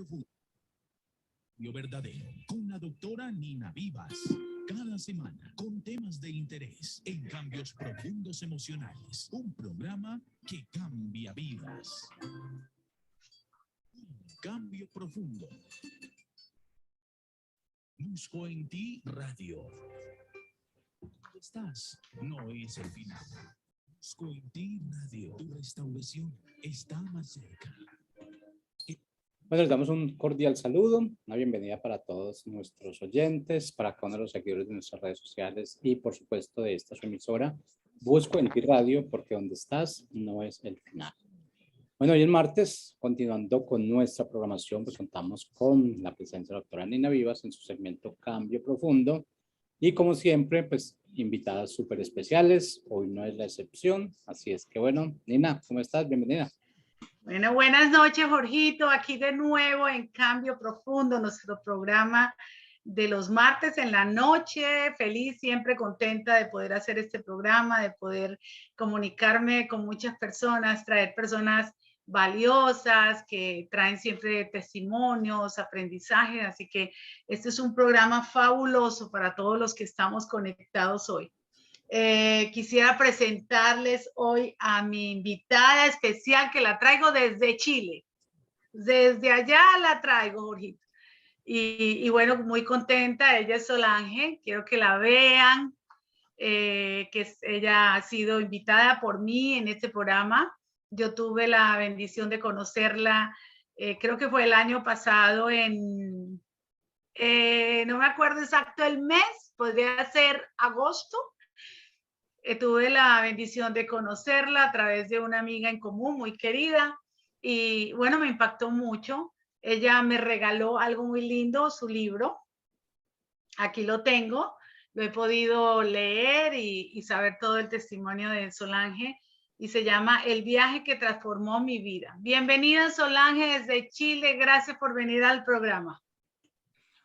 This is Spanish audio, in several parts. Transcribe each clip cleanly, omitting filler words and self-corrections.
Profundo verdadero con la doctora Nina Vivas. Cada semana con temas de interés en cambios profundos emocionales. Un programa que cambia vidas. Un cambio profundo. Busco en ti radio. ¿Estás? No es el final. Busco en ti radio. Tu restauración está más cerca. Bueno, les damos un cordial saludo, una bienvenida para todos nuestros oyentes, para cada uno de los seguidores de nuestras redes sociales y por supuesto de esta su emisora. Busco en ti radio porque donde estás no es el final. Bueno, hoy es martes, continuando con nuestra programación, pues contamos con la presencia de la doctora Nina Vivas en su segmento Cambio Profundo y como siempre, pues invitadas súper especiales, hoy no es la excepción, así es que bueno, Nina, ¿cómo estás? Bienvenida. Bueno, buenas noches, Jorgito, aquí de nuevo en Cambio Profundo, nuestro programa de los martes en la noche. Feliz, siempre contenta de poder hacer este programa, de poder comunicarme con muchas personas, traer personas valiosas que traen siempre testimonios, aprendizajes. Así que este es un programa fabuloso para todos los que estamos conectados hoy. Quisiera presentarles hoy a mi invitada especial que la traigo desde Chile. Desde allá la traigo, Jorgito. Y bueno, muy contenta. Ella es Solange. Quiero que la vean. Ella ha sido invitada por mí en este programa. Yo tuve la bendición de conocerla, creo que fue el año pasado no me acuerdo exacto el mes, podría ser agosto. Tuve la bendición de conocerla a través de una amiga en común muy querida y bueno, me impactó mucho. Ella me regaló algo muy lindo, su libro. Aquí lo tengo, lo he podido leer y saber todo el testimonio de Solange y se llama El viaje que transformó mi vida. Bienvenida, Solange, desde Chile. Gracias por venir al programa.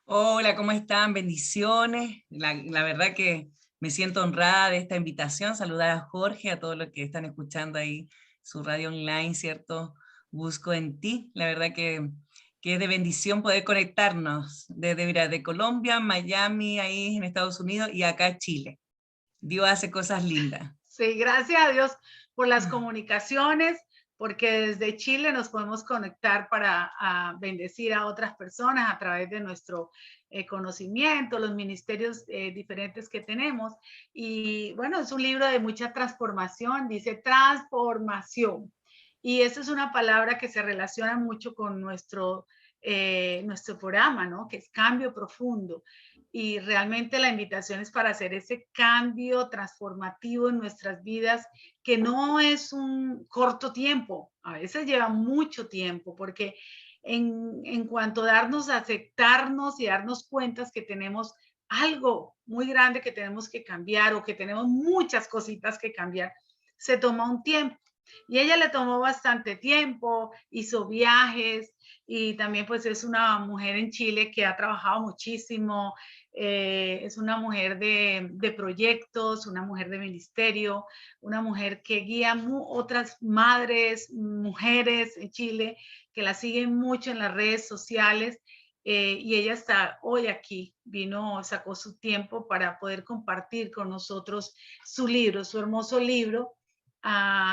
Hola, ¿cómo están? Bendiciones. La verdad que me siento honrada de esta invitación. Saludar a Jorge, a todos los que están escuchando ahí su radio online, ¿cierto? Busco en ti. La verdad que es de bendición poder conectarnos de Colombia, Miami, ahí en Estados Unidos y acá Chile. Dios hace cosas lindas. Sí, gracias a Dios por las comunicaciones, porque desde Chile nos podemos conectar para bendecir a otras personas a través de nuestro conocimiento, los ministerios diferentes que tenemos. Y bueno, es un libro de mucha transformación, dice transformación. Y eso es una palabra que se relaciona mucho con nuestro programa, ¿no? Que es cambio profundo. Y realmente la invitación es para hacer ese cambio transformativo en nuestras vidas, que no es un corto tiempo, a veces lleva mucho tiempo, porque en cuanto a darnos, a aceptarnos y darnos cuenta que tenemos algo muy grande que tenemos que cambiar o que tenemos muchas cositas que cambiar, se toma un tiempo. Y ella le tomó bastante tiempo, hizo viajes y también pues es una mujer en Chile que ha trabajado muchísimo, es una mujer de proyectos, una mujer de ministerio, una mujer que guía otras madres, mujeres en Chile que la siguen mucho en las redes sociales. Y ella está hoy aquí, sacó su tiempo para poder compartir con nosotros su libro, su hermoso libro,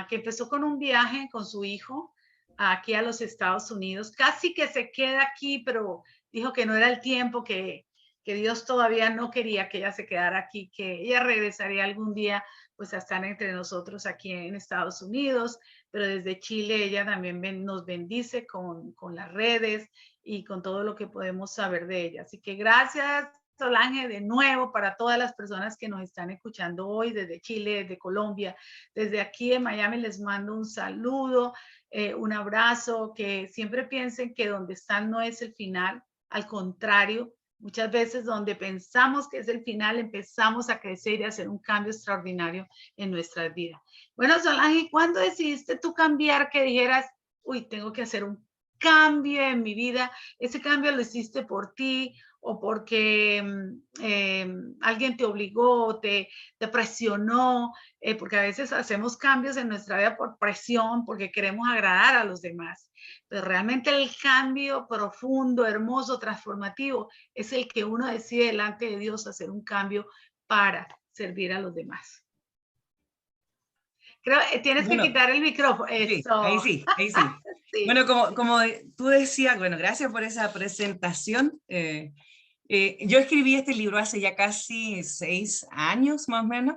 que empezó con un viaje con su hijo aquí a los Estados Unidos. Casi que se queda aquí, pero dijo que no era el tiempo, que Dios todavía no quería que ella se quedara aquí, que ella regresaría algún día pues a estar entre nosotros aquí en Estados Unidos, pero desde Chile ella también nos bendice con las redes y con todo lo que podemos saber de ella. Así que gracias, Solange, de nuevo para todas las personas que nos están escuchando hoy desde Chile, desde Colombia, desde aquí en Miami les mando un saludo, un abrazo, que siempre piensen que donde están no es el final, al contrario, muchas veces donde pensamos que es el final empezamos a crecer y a hacer un cambio extraordinario en nuestras vidas. Bueno, Solange, ¿cuándo decidiste tú cambiar, que dijeras, uy, tengo que hacer un cambio en mi vida, ese cambio lo hiciste por ti o porque alguien te obligó, te presionó, porque a veces hacemos cambios en nuestra vida por presión, porque queremos agradar a los demás. Pero realmente el cambio profundo, hermoso, transformativo, es el que uno decide delante de Dios hacer un cambio para servir a los demás. Creo, tienes que quitar el micrófono. Sí, Eso. ahí sí, ahí sí. Sí. Bueno, como tú decías, bueno, gracias por esa presentación. Yo escribí este libro hace ya casi 6 años, más o menos,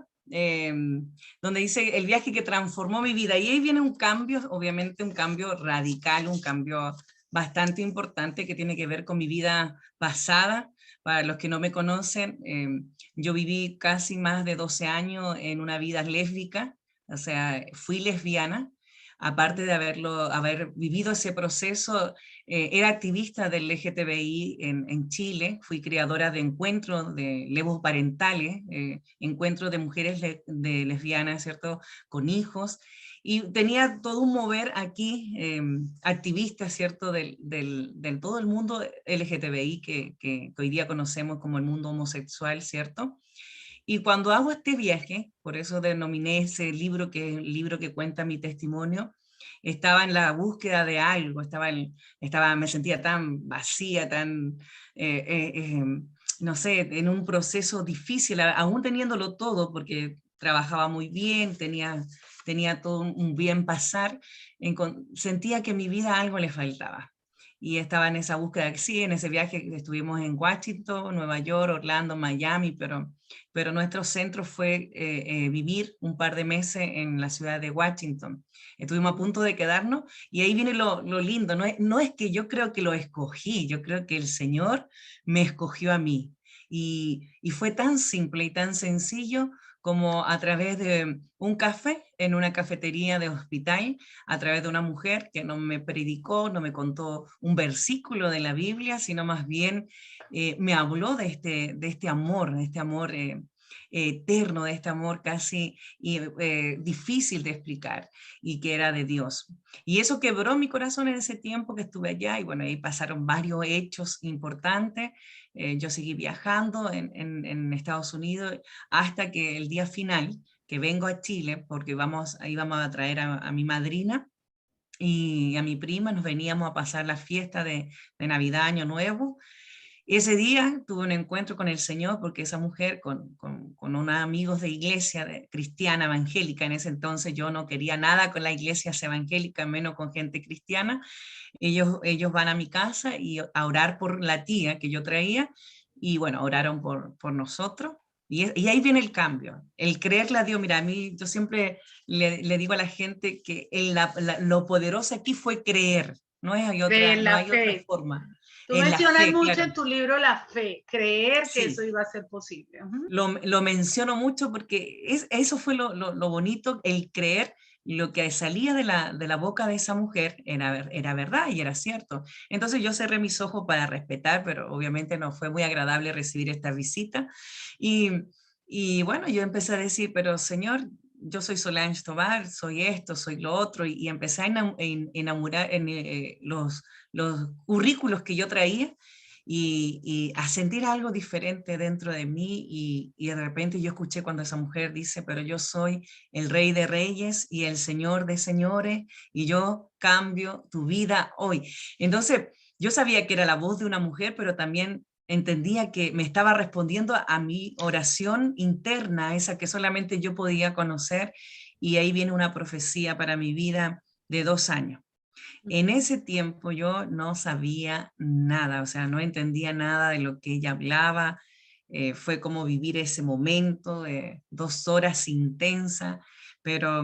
donde dice el viaje que transformó mi vida. Y ahí viene un cambio, obviamente un cambio radical, un cambio bastante importante que tiene que ver con mi vida pasada. Para los que no me conocen, yo viví casi más de 12 años en una vida lésbica, o sea, fui lesbiana. Aparte de haber vivido ese proceso, era activista del LGTBI en Chile, fui creadora de encuentros de levos parentales, encuentros de mujeres de lesbianas, ¿cierto?, con hijos, y tenía todo un mover aquí, activista, ¿cierto?, del todo el mundo LGTBI que hoy día conocemos como el mundo homosexual, ¿cierto? Y cuando hago este viaje, por eso denominé ese libro, que es el libro que cuenta mi testimonio, estaba en la búsqueda de algo, me sentía tan vacía, tan, no sé, en un proceso difícil, aún teniéndolo todo, porque trabajaba muy bien, tenía todo un bien pasar, sentía que a mi vida algo le faltaba. Y estaba en esa búsqueda, sí, en ese viaje estuvimos en Washington, Nueva York, Orlando, Miami, pero nuestro centro fue vivir un par de meses en la ciudad de Washington. Estuvimos a punto de quedarnos y ahí viene lo lindo, no es que yo creo que lo escogí, yo creo que el Señor me escogió a mí. Y fue tan simple y tan sencillo como a través de un café en una cafetería de hospital, a través de una mujer que no me predicó, no me contó un versículo de la Biblia, sino más bien me habló de este amor eterno, de este amor casi difícil de explicar, y que era de Dios. Y eso quebró mi corazón en ese tiempo que estuve allá, y bueno, ahí pasaron varios hechos importantes. Yo seguí viajando en Estados Unidos hasta que el día final, que vengo a Chile, porque íbamos a traer a mi madrina y a mi prima, nos veníamos a pasar la fiesta de Navidad, Año Nuevo. Ese día tuve un encuentro con el Señor, porque esa mujer, con unos amigos de iglesia cristiana evangélica, en ese entonces yo no quería nada con la iglesia evangélica, menos con gente cristiana, ellos van a mi casa y a orar por la tía que yo traía, y bueno, oraron por nosotros. Y ahí viene el cambio, el creerle a Dios. Mira, a mí yo siempre le digo a la gente que lo poderoso aquí fue creer, no hay otra forma. Tú mencionas mucho claro. en tu libro la fe, creer que Sí. eso iba a ser posible. Lo menciono mucho porque eso fue lo bonito, el creer. Lo que salía de la boca de esa mujer era verdad y era cierto. Entonces yo cerré mis ojos para respetar, pero obviamente no fue muy agradable recibir esta visita. Y bueno, yo empecé a decir, pero Señor, yo soy Solange Tovar, soy esto, soy lo otro, y empecé a enamorar en los currículos que yo traía, y a sentir algo diferente dentro de mí, y de repente yo escuché cuando esa mujer dice, pero yo soy el Rey de Reyes y el Señor de Señores, y yo cambio tu vida hoy. Entonces yo sabía que era la voz de una mujer, pero también entendía que me estaba respondiendo a mi oración interna, esa que solamente yo podía conocer, y ahí viene una profecía para mi vida de 2 años. En ese tiempo yo no sabía nada, o sea, no entendía nada de lo que ella hablaba. Fue como vivir ese momento de 2 horas intensas, pero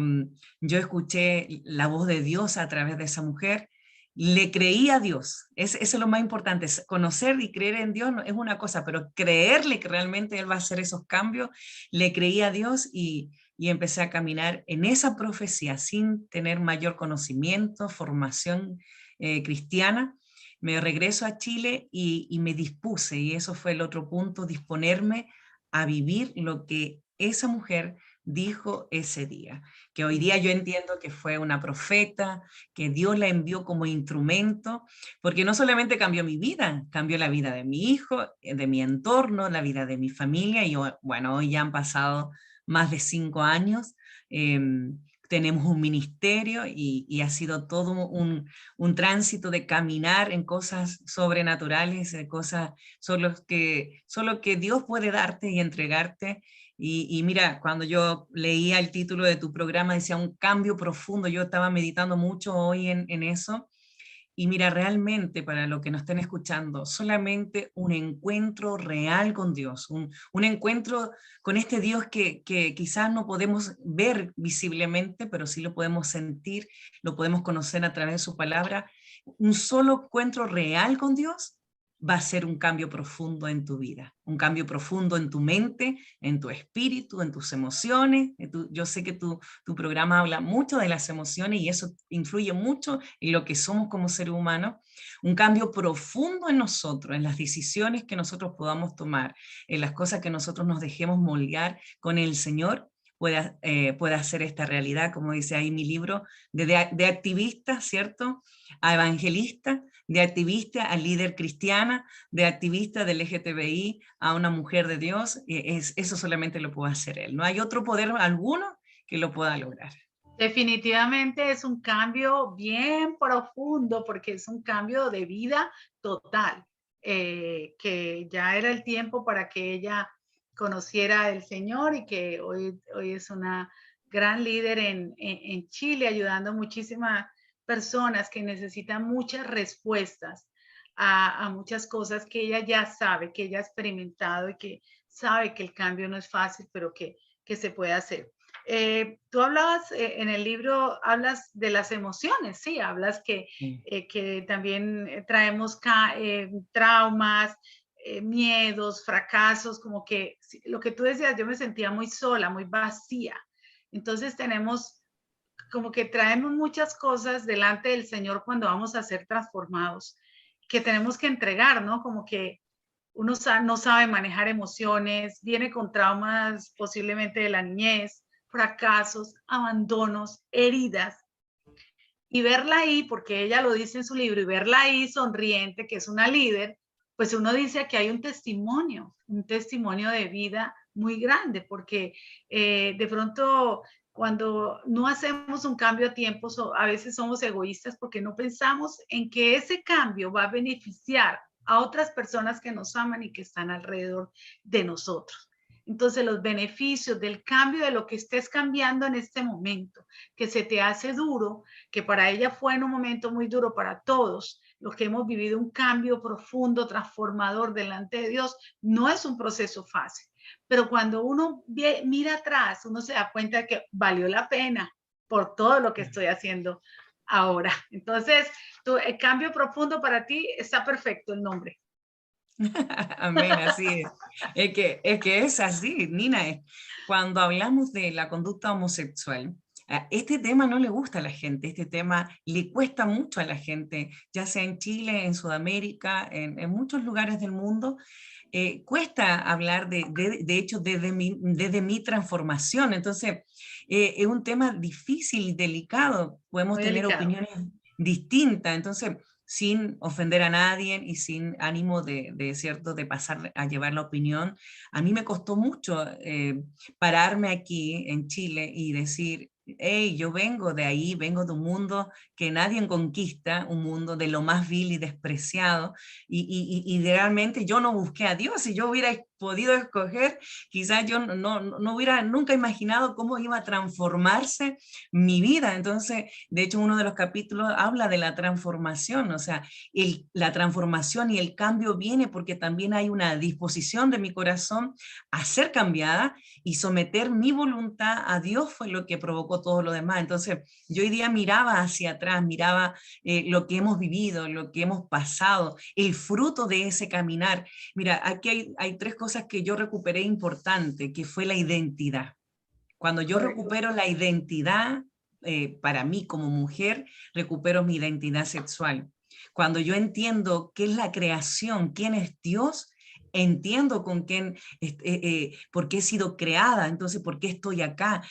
yo escuché la voz de Dios a través de esa mujer. Le creí a Dios, eso es lo más importante. Conocer y creer en Dios es una cosa, pero creerle que realmente Él va a hacer esos cambios. Le creí a Dios y empecé a caminar en esa profecía sin tener mayor conocimiento, formación cristiana. Me regreso a Chile y me dispuse, y eso fue el otro punto, disponerme a vivir lo que esa mujer dijo ese día, que hoy día yo entiendo que fue una profeta, que Dios la envió como instrumento, porque no solamente cambió mi vida, cambió la vida de mi hijo, de mi entorno, la vida de mi familia, y bueno, hoy ya han pasado más de 5 años, tenemos un ministerio y ha sido todo un tránsito de caminar en cosas sobrenaturales, cosas solo que Dios puede darte y entregarte. Y mira, cuando yo leía el título de tu programa, decía un cambio profundo, yo estaba meditando mucho hoy en eso. Y mira, realmente para los que nos estén escuchando, solamente un encuentro real con Dios, un encuentro con este Dios que quizás no podemos ver visiblemente, pero sí lo podemos sentir, lo podemos conocer a través de su palabra. Un solo encuentro real con Dios va a ser un cambio profundo en tu vida, un cambio profundo en tu mente, en tu espíritu, en tus emociones. Yo sé que tu programa habla mucho de las emociones y eso influye mucho en lo que somos como seres humanos. Un cambio profundo en nosotros, en las decisiones que nosotros podamos tomar, en las cosas que nosotros nos dejemos moldear con el Señor, pueda hacer esta realidad, como dice ahí mi libro, de activista, ¿cierto?, a evangelista, de activista a líder cristiana, de activista del LGTBI a una mujer de Dios. Eso solamente lo puede hacer Él. No hay otro poder alguno que lo pueda lograr. Definitivamente es un cambio bien profundo porque es un cambio de vida total, que ya era el tiempo para que ella conociera al Señor y que hoy es una gran líder en Chile, ayudando a muchísimas personas que necesitan muchas respuestas a muchas cosas que ella ya sabe, que ella ha experimentado y que sabe que el cambio no es fácil, pero que se puede hacer. Tú hablabas en el libro, hablas de las emociones, sí, hablas que también traemos traumas, miedos, fracasos, como que lo que tú decías, yo me sentía muy sola, muy vacía. Entonces tenemos como que traemos muchas cosas delante del Señor cuando vamos a ser transformados, que tenemos que entregar, ¿no? Como que uno no sabe manejar emociones, viene con traumas posiblemente de la niñez, fracasos, abandonos, heridas. Y verla ahí, porque ella lo dice en su libro, y verla ahí sonriente, que es una líder, pues uno dice que hay un testimonio de vida muy grande, porque de pronto cuando no hacemos un cambio a tiempo, a veces somos egoístas porque no pensamos en que ese cambio va a beneficiar a otras personas que nos aman y que están alrededor de nosotros. Entonces, los beneficios del cambio de lo que estés cambiando en este momento, que se te hace duro, que para ella fue en un momento muy duro para todos, los que hemos vivido un cambio profundo, transformador delante de Dios, no es un proceso fácil. Pero cuando uno mira atrás, uno se da cuenta de que valió la pena por todo lo que estoy haciendo ahora. Entonces, el cambio profundo para ti está perfecto el nombre. Amén, así es. Es así, Nina. Cuando hablamos de la conducta homosexual, este tema no le gusta a la gente, este tema le cuesta mucho a la gente, ya sea en Chile, en Sudamérica, en muchos lugares del mundo. Cuesta hablar de hecho desde mi transformación. Entonces, es un tema difícil, delicado. Podemos Muy tener delicado. opiniones distintas. Entonces, sin ofender a nadie y sin ánimo de pasar a llevar la opinión, a mí me costó mucho pararme aquí en Chile y decir, hey, yo vengo de ahí, vengo de un mundo que nadie conquista, un mundo de lo más vil y despreciado, y realmente yo no busqué a Dios. Si yo hubiera podido escoger, quizás yo no hubiera nunca imaginado cómo iba a transformarse mi vida. Entonces, de hecho, uno de los capítulos habla de la transformación, o sea, la transformación y el cambio viene porque también hay una disposición de mi corazón a ser cambiada, y someter mi voluntad a Dios fue lo que provocó todo lo demás. Entonces, yo hoy día miraba hacia atrás, miraba lo que hemos vivido, lo que hemos pasado, el fruto de ese caminar. Mira, aquí hay 3 cosas que yo recuperé importante, que fue la identidad. Cuando yo recupero la identidad, para mí como mujer, recupero mi identidad sexual. Cuando yo entiendo qué es la creación, quién es Dios, entiendo con quién, por qué he sido creada, entonces por qué estoy acá,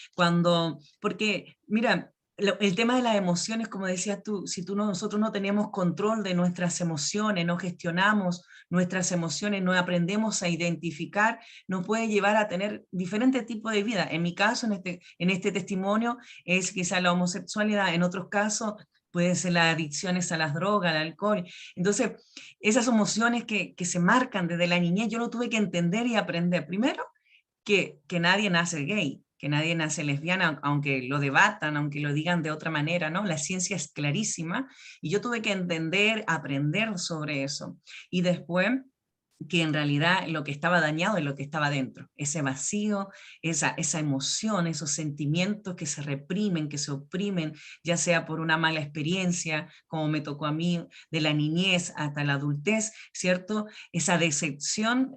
porque mira, el tema de las emociones, como decías tú, si nosotros no tenemos control de nuestras emociones, no gestionamos nuestras emociones, no aprendemos a identificar, nos puede llevar a tener diferentes tipos de vida. En mi caso, en este testimonio, es quizá la homosexualidad, en otros casos pueden ser las adicciones a las drogas, al alcohol. Entonces, esas emociones que se marcan desde la niñez, yo lo tuve que entender y aprender. Primero, que nadie nace gay, que nadie nace lesbiana, aunque lo debatan, aunque lo digan de otra manera, ¿no? La ciencia es clarísima y yo tuve que entender, aprender sobre eso. Y después que en realidad lo que estaba dañado es lo que estaba dentro, ese vacío, esa emoción, esos sentimientos que se reprimen, que se oprimen, ya sea por una mala experiencia, como me tocó a mí, de la niñez hasta la adultez, ¿cierto? Esa decepción,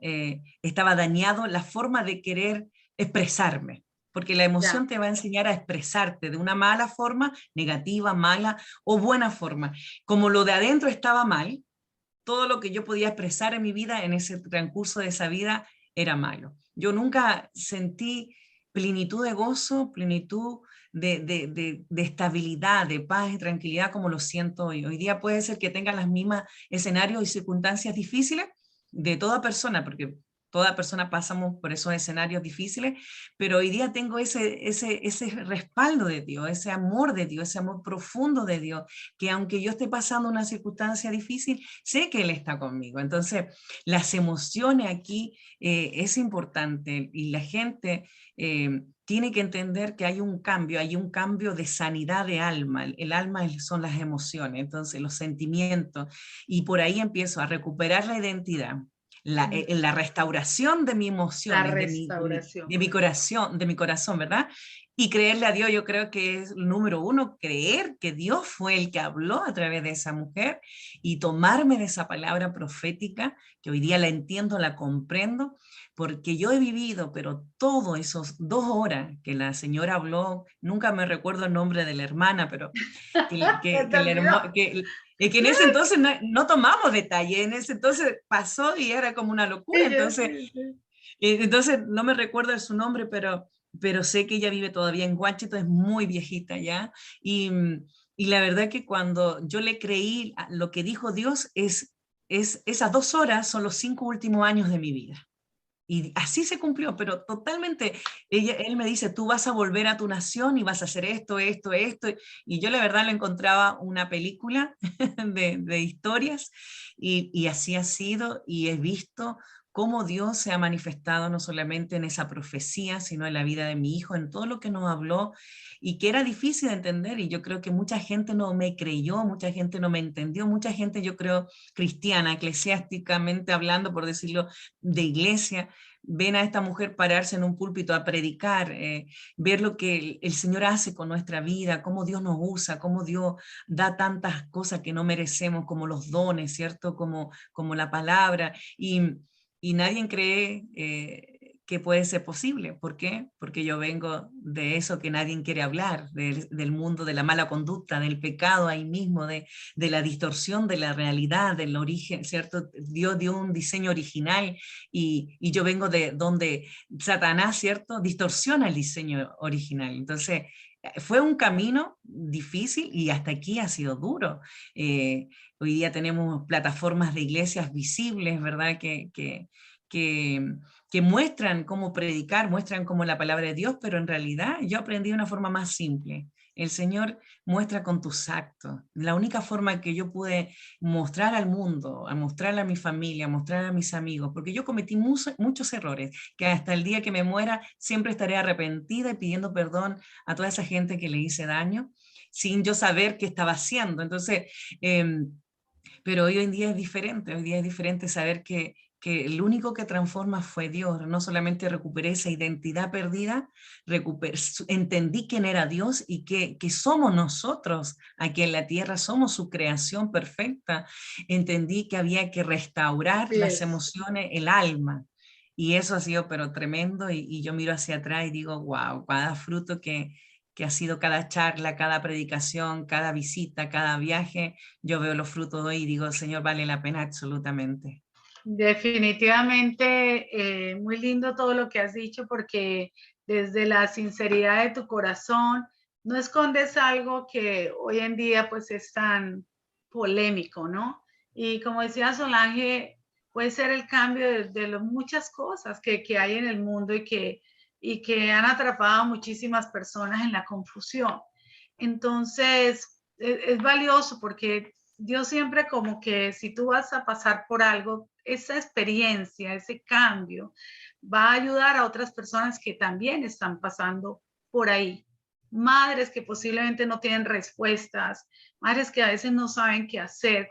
estaba dañado la forma de querer expresarme, porque la emoción Ya. te va a enseñar a expresarte de una mala forma, negativa, mala o buena forma. Como lo de adentro estaba mal, todo lo que yo podía expresar en mi vida, en ese transcurso de esa vida, era malo. Yo nunca sentí plenitud de gozo, plenitud de estabilidad, de paz y tranquilidad como lo siento hoy. Hoy día puede ser que tengan las mismas escenarios y circunstancias difíciles de toda persona, porque toda persona pasamos por esos escenarios difíciles, pero hoy día tengo ese respaldo de Dios, ese amor de Dios, ese amor profundo de Dios, que aunque yo esté pasando una circunstancia difícil, sé que Él está conmigo. Entonces, las emociones aquí, es importante y la gente tiene que entender que hay un cambio de sanidad de alma. El alma son las emociones, entonces los sentimientos, y por ahí empiezo a recuperar la identidad. La restauración de mis La emociones, restauración. de mi corazón, ¿verdad? Y creerle a Dios, yo creo que es el número uno, creer que Dios fue el que habló a través de esa mujer y tomarme de esa palabra profética, que hoy día la entiendo, la comprendo, porque yo he vivido, pero todos esos 2 horas que la señora habló, nunca me recuerdo el nombre de la hermana, pero Se te olvidó. que en ese entonces no tomamos detalle, en ese entonces pasó y era como una locura, Sí, yo entonces sí, sí. entonces, no me recuerdo su nombre, pero sé que ella vive todavía en Washington, es muy viejita ya. Y, y la verdad que cuando yo le creí a lo que dijo Dios, esas 2 horas son los 5 últimos años de mi vida. Y así se cumplió, pero totalmente. Él me dice, tú vas a volver a tu nación y vas a hacer esto, esto, esto. Y yo la verdad lo encontraba una película de historias y así ha sido y he visto cómo Dios se ha manifestado no solamente en esa profecía, sino en la vida de mi hijo, en todo lo que nos habló y que era difícil de entender. Y yo creo que mucha gente no me creyó, mucha gente no me entendió, mucha gente, yo creo, cristiana, eclesiásticamente hablando, por decirlo, de iglesia, ven a esta mujer pararse en un púlpito a predicar, ver lo que el Señor hace con nuestra vida, cómo Dios nos usa, cómo Dios da tantas cosas que no merecemos, como los dones, ¿cierto? Como la palabra. Y nadie cree que puede ser posible. ¿Por qué? Porque yo vengo de eso que nadie quiere hablar, del mundo de la mala conducta, del pecado ahí mismo, de la distorsión de la realidad, del origen, ¿cierto? Dios dio un diseño original y yo vengo de donde Satanás, ¿cierto? Distorsiona el diseño original. Entonces, fue un camino difícil y hasta aquí ha sido duro. Hoy día tenemos plataformas de iglesias visibles, ¿verdad? Que, que muestran cómo predicar, muestran cómo la palabra de Dios, pero en realidad yo aprendí de una forma más simple. El Señor muestra con tus actos. La única forma que yo pude mostrar al mundo, a mostrar a mi familia, a mostrar a mis amigos, porque yo cometí muchos errores, que hasta el día que me muera siempre estaré arrepentida y pidiendo perdón a toda esa gente que le hice daño, sin yo saber qué estaba haciendo. Entonces, pero hoy en día es diferente, hoy día es diferente saber que el único que transforma fue Dios. No solamente recuperé esa identidad perdida, entendí quién era Dios y que somos nosotros aquí en la tierra, somos su creación perfecta. Entendí que había que restaurar Sí las es. emociones, el alma. Y eso ha sido pero tremendo y yo miro hacia atrás y digo, wow, cada fruto que ha sido cada charla, cada predicación, cada visita, cada viaje, yo veo los frutos hoy y digo, Señor, vale la pena absolutamente. Definitivamente, muy lindo todo lo que has dicho, porque desde la sinceridad de tu corazón no escondes algo que hoy en día pues es tan polémico, ¿no? Y como decía Solange, puede ser el cambio de muchas cosas que hay en el mundo y que han atrapado a muchísimas personas en la confusión. Entonces, es valioso porque Dios siempre como que si tú vas a pasar por algo, esa experiencia, ese cambio, va a ayudar a otras personas que también están pasando por ahí. Madres que posiblemente no tienen respuestas, madres que a veces no saben qué hacer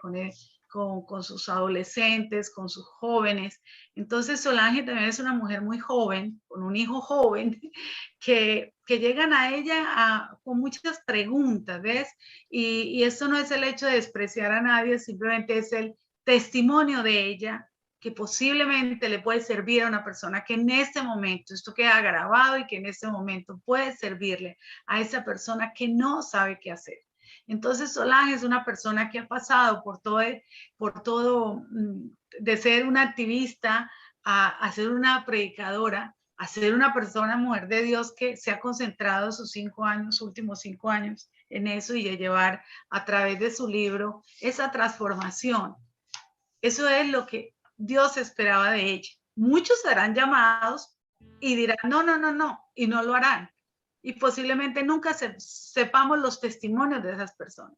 con sus adolescentes, con sus jóvenes. Entonces Solange también es una mujer muy joven, con un hijo joven, que llegan a ella con muchas preguntas, ¿ves? Y esto no es el hecho de despreciar a nadie, simplemente es el testimonio de ella que posiblemente le puede servir a una persona que en este momento, esto queda grabado y que en este momento puede servirle a esa persona que no sabe qué hacer. Entonces Solange es una persona que ha pasado por todo de ser una activista a ser una predicadora, a ser una persona, mujer de Dios, que se ha concentrado sus últimos 5 años en eso y de llevar a través de su libro esa transformación. Eso es lo que Dios esperaba de ella. Muchos serán llamados y dirán, no, no, no, no, y no lo harán. Y posiblemente nunca sepamos los testimonios de esas personas.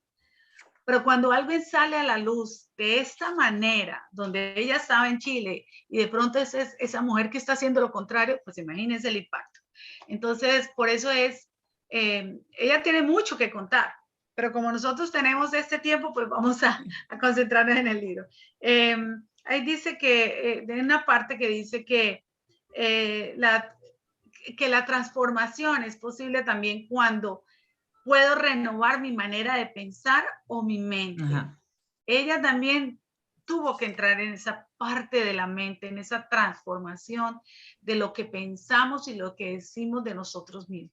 Pero cuando alguien sale a la luz de esta manera, donde ella estaba en Chile y de pronto es esa mujer que está haciendo lo contrario, pues imagínense el impacto. Entonces, por eso ella tiene mucho que contar, pero como nosotros tenemos este tiempo, pues vamos a concentrarnos en el libro. Ahí dice que, de una parte que dice que la transformación es posible también cuando puedo renovar mi manera de pensar o mi mente. Ajá. Ella también tuvo que entrar en esa parte de la mente, en esa transformación de lo que pensamos y lo que decimos de nosotros mismos.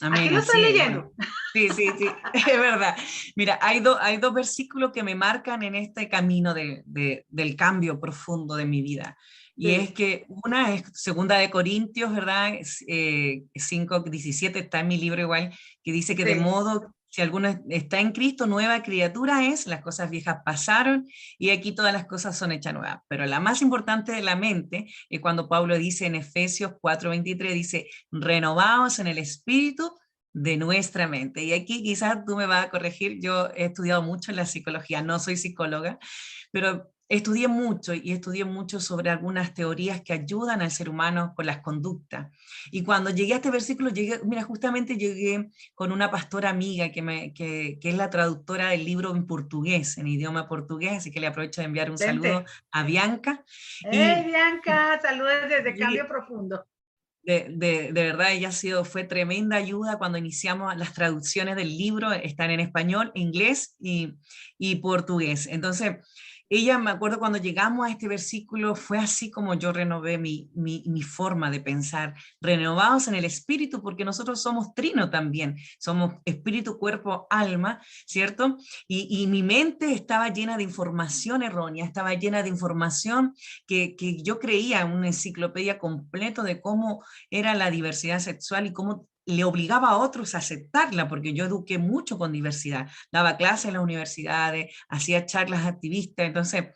Amén, ¿Aquí lo estoy leyendo? Sí, sí, sí, es verdad. Mira, hay dos versículos que me marcan en este camino del cambio profundo de mi vida. Y es que una es 2 de Corintios, ¿verdad? 5:17 está en mi libro igual, que dice que de modo, si alguno está en Cristo, nueva criatura es, las cosas viejas pasaron y aquí todas las cosas son hechas nuevas. Pero la más importante de la mente es cuando Pablo dice en Efesios 4:23, dice, renovaos en el espíritu de nuestra mente. Y aquí quizás tú me vas a corregir, yo he estudiado mucho en la psicología, no soy psicóloga, pero estudié mucho sobre algunas teorías que ayudan al ser humano con las conductas. Y cuando llegué a este versículo, justamente llegué con una pastora amiga que es la traductora del libro en portugués, en idioma portugués, así que le aprovecho de enviar un saludo a Bianca. ¡Hey, Bianca! Saludos desde Cambio Profundo. De verdad, ella fue tremenda ayuda cuando iniciamos las traducciones del libro, están en español, inglés y portugués. Entonces, ella, me acuerdo cuando llegamos a este versículo, fue así como yo renové mi forma de pensar, renovados en el espíritu, porque nosotros somos trino también, somos espíritu, cuerpo, alma, ¿cierto? Y mi mente estaba llena de información errónea, estaba llena de información que yo creía una enciclopedia completa de cómo era la diversidad sexual y cómo le obligaba a otros a aceptarla, porque yo eduqué mucho con diversidad, daba clases en las universidades, hacía charlas activistas, entonces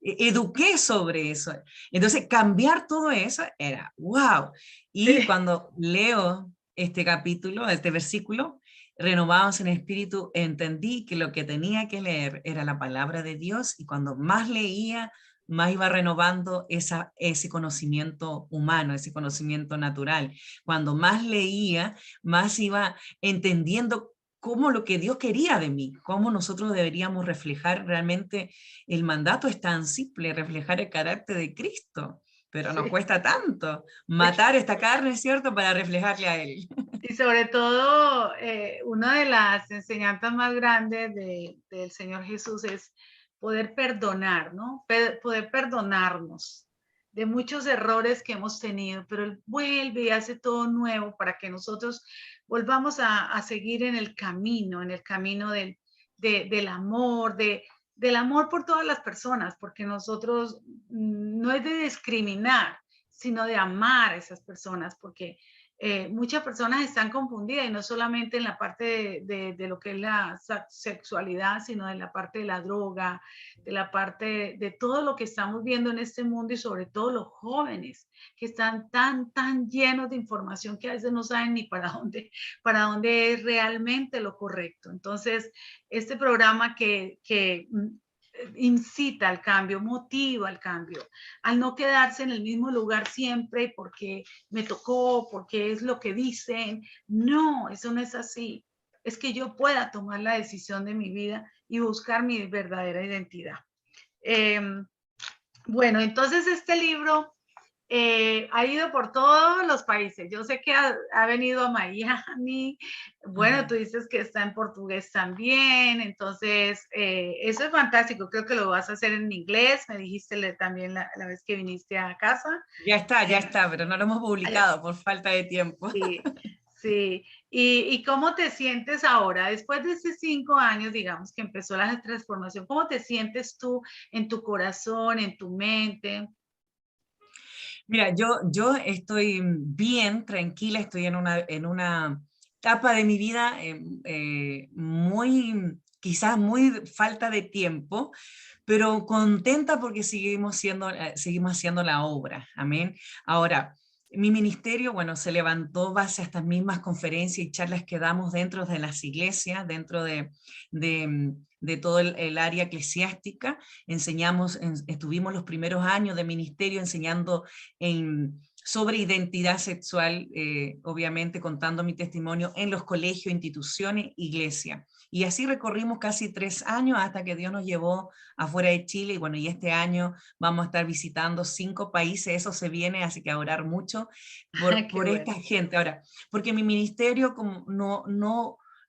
eduqué sobre eso. Entonces cambiar todo eso era wow. Y cuando leo este capítulo, este versículo, renovados en espíritu, entendí que lo que tenía que leer era la palabra de Dios y cuando más leía, más iba renovando ese conocimiento humano, ese conocimiento natural. Cuando más leía, más iba entendiendo cómo lo que Dios quería de mí, cómo nosotros deberíamos reflejar realmente. El mandato es tan simple, reflejar el carácter de Cristo, pero nos cuesta tanto matar esta carne, ¿cierto?, para reflejarle a Él. Y sobre todo, una de las enseñanzas más grandes del Señor Jesús es poder perdonar, ¿no? Poder perdonarnos de muchos errores que hemos tenido, pero Él vuelve y hace todo nuevo para que nosotros volvamos a seguir en el camino del amor, de del amor por todas las personas, porque nosotros no es de discriminar, sino de amar a esas personas, porque muchas personas están confundidas y no solamente en la parte de lo que es la sexualidad, sino en la parte de la droga, de la parte de todo lo que estamos viendo en este mundo y sobre todo los jóvenes que están tan llenos de información que a veces no saben ni para dónde es realmente lo correcto. Entonces, este programa que incita al cambio, motiva al cambio, al no quedarse en el mismo lugar siempre porque me tocó, porque es lo que dicen. No, eso no es así. Es que yo pueda tomar la decisión de mi vida y buscar mi verdadera identidad. Bueno, entonces este libro ha ido por todos los países. Yo sé que ha venido a Miami. Bueno, tú dices que está en portugués también. Entonces, eso es fantástico. Creo que lo vas a hacer en inglés. Me dijiste también la vez que viniste a casa. Ya está, pero no lo hemos publicado por falta de tiempo. Sí, sí. ¿Y cómo te sientes ahora? Después de estos 5 años, digamos, que empezó la transformación, ¿cómo te sientes tú en tu corazón, en tu mente? Mira, yo estoy bien, tranquila, estoy en una etapa de mi vida quizás muy falta de tiempo, pero contenta porque seguimos haciendo la obra, amén. Ahora, mi ministerio, bueno, se levantó base a estas mismas conferencias y charlas que damos dentro de las iglesias, dentro de todo el área eclesiástica. Estuvimos los primeros años de ministerio enseñando sobre identidad sexual, obviamente contando mi testimonio en los colegios, instituciones, iglesias. Y así recorrimos casi 3 años hasta que Dios nos llevó afuera de Chile. Y bueno, y este año vamos a estar visitando 5 países, eso se viene, así que a orar mucho por esta gente. Ahora, porque mi ministerio como